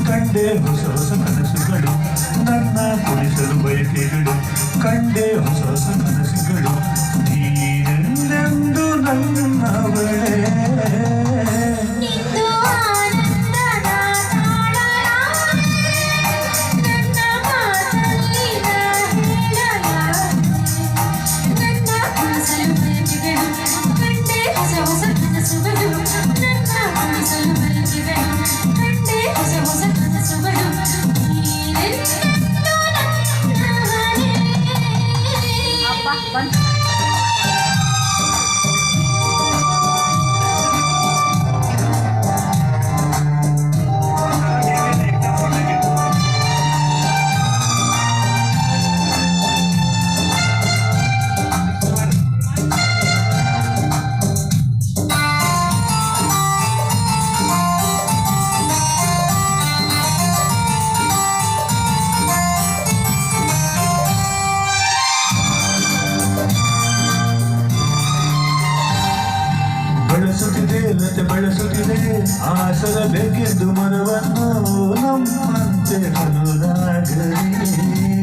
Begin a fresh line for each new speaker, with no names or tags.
ಕಂಡೆ ಹೊಸ ಹೊಸ ಕನಸುಗಳು ನನ್ನ ಕುಣಿಸಲು ಬಯಕೆಗಳು ಕಂಡೆ ಹೊಸ ಹೊಸ ಕನಸುಗಳು ನೀನೆಂದೆಂದು ನನ್ನವಳೇ ಬಳಸುತ್ತಿದೆ ಲತೆ ಬಳಸುತ್ತಿದೆ ಆಸರ ಬೇಕೆಂದು ಮನವನ್ನು ನಮ್ಮಂತೆ ಅನುರಾಗಲಿ